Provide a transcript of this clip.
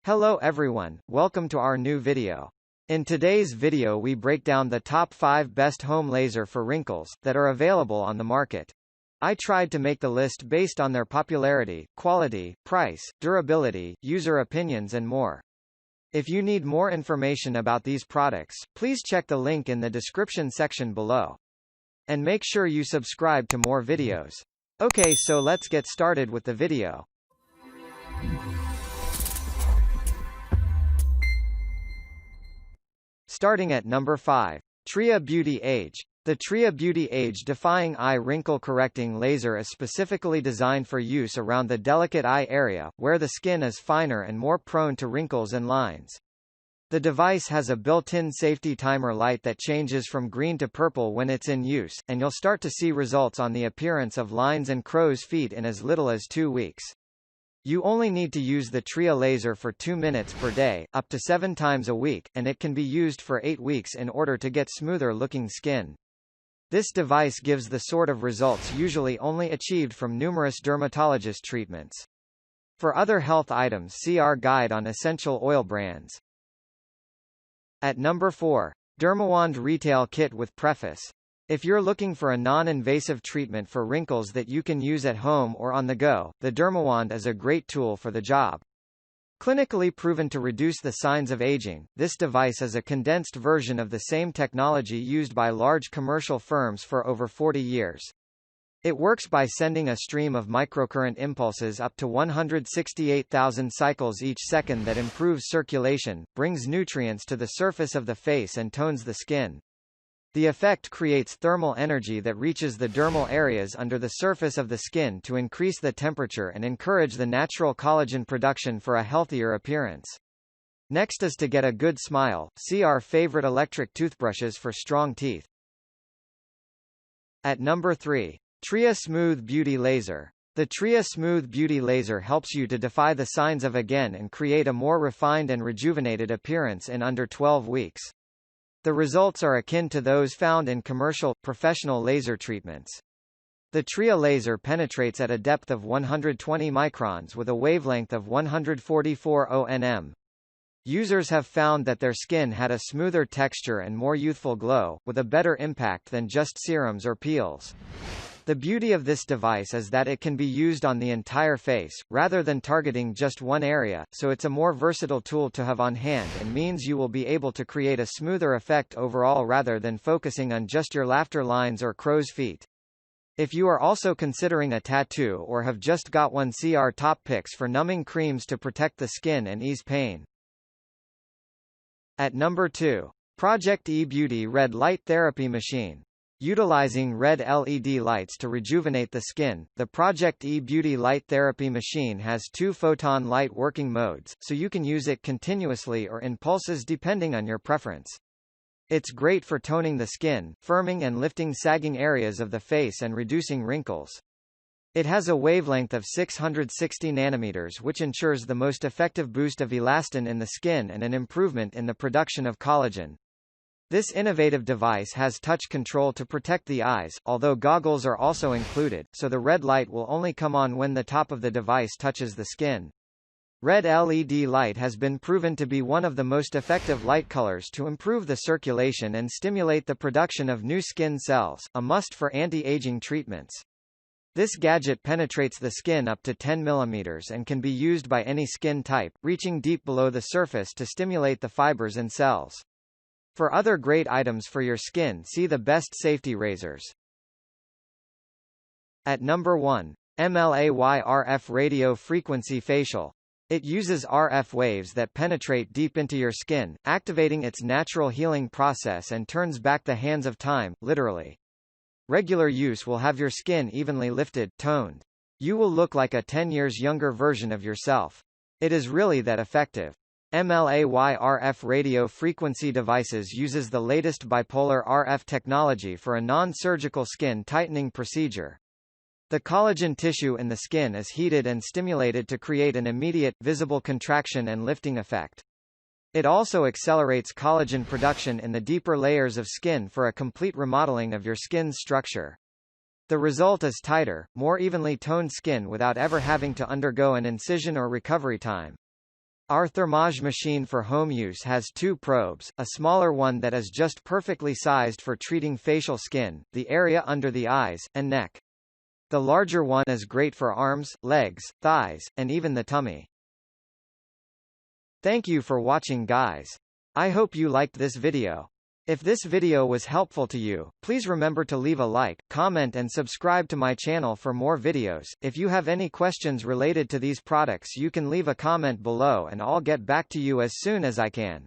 Hello everyone, welcome to our new video. In today's video we break down the top 5 best home laser for wrinkles, that are available on the market. I tried to make the list based on their popularity, quality, price, durability, user opinions and more. If you need more information about these products, please check the link in the description section below. And make sure you subscribe to more videos. Okay, so let's get started with the video. Starting at number 5. Tria Beauty Age. The Tria Beauty Age-Defying Eye Wrinkle Correcting Laser is specifically designed for use around the delicate eye area, where the skin is finer and more prone to wrinkles and lines. The device has a built-in safety timer light that changes from green to purple when it's in use, and you'll start to see results on the appearance of lines and crow's feet in as little as 2 weeks. You only need to use the Tria laser for 2 minutes per day, up to 7 times a week, and it can be used for 8 weeks in order to get smoother-looking skin. This device gives the sort of results usually only achieved from numerous dermatologist treatments. For other health items, see our guide on essential oil brands. At number 4. DermaWand Retail Kit with Preface. If you're looking for a non-invasive treatment for wrinkles that you can use at home or on the go, the DermaWand is a great tool for the job. Clinically proven to reduce the signs of aging, this device is a condensed version of the same technology used by large commercial firms for over 40 years. It works by sending a stream of microcurrent impulses up to 168,000 cycles each second that improves circulation, brings nutrients to the surface of the face and tones the skin. The effect creates thermal energy that reaches the dermal areas under the surface of the skin to increase the temperature and encourage the natural collagen production for a healthier appearance. Next is to get a good smile, see our favorite electric toothbrushes for strong teeth. At number 3. Tria Smooth Beauty Laser. The Tria Smooth Beauty Laser helps you to defy the signs of again and create a more refined and rejuvenated appearance in under 12 weeks. The results are akin to those found in commercial, professional laser treatments. The Tria laser penetrates at a depth of 120 microns with a wavelength of 144 nm. Users have found that their skin had a smoother texture and more youthful glow, with a better impact than just serums or peels. The beauty of this device is that it can be used on the entire face, rather than targeting just one area, so it's a more versatile tool to have on hand and means you will be able to create a smoother effect overall rather than focusing on just your laughter lines or crow's feet. If you are also considering a tattoo or have just got one, see our top picks for numbing creams to protect the skin and ease pain. At number 2. Project E Beauty Red Light Therapy Machine. Utilizing red LED lights to rejuvenate the skin, the Project E Beauty Light Therapy Machine has 2 photon light working modes, so you can use it continuously or in pulses depending on your preference. It's great for toning the skin, firming and lifting sagging areas of the face and reducing wrinkles. It has a wavelength of 660 nanometers, which ensures the most effective boost of elastin in the skin and an improvement in the production of collagen. This innovative device has touch control to protect the eyes, although goggles are also included, so the red light will only come on when the top of the device touches the skin. Red LED light has been proven to be one of the most effective light colors to improve the circulation and stimulate the production of new skin cells, a must for anti-aging treatments. This gadget penetrates the skin up to 10 mm and can be used by any skin type, reaching deep below the surface to stimulate the fibers and cells. For other great items for your skin, see the best safety razors. At number 1. Mlay RF Radio Frequency Facial. It uses RF waves that penetrate deep into your skin, activating its natural healing process and turns back the hands of time, literally. Regular use will have your skin evenly lifted, toned. You will look like a 10 years younger version of yourself. It is really that effective. Mlay RF radio frequency devices uses the latest bipolar RF technology for a non-surgical skin tightening procedure. The collagen tissue in the skin is heated and stimulated to create an immediate, visible contraction and lifting effect. It also accelerates collagen production in the deeper layers of skin for a complete remodeling of your skin's structure. The result is tighter, more evenly toned skin without ever having to undergo an incision or recovery time. Our Thermage machine for home use has two probes, a smaller one that is just perfectly sized for treating facial skin, the area under the eyes, and neck. The larger one is great for arms, legs, thighs, and even the tummy. Thank you for watching, guys. I hope you liked this video. If this video was helpful to you, please remember to leave a like, comment and subscribe to my channel for more videos. If you have any questions related to these products, you can leave a comment below and I'll get back to you as soon as I can.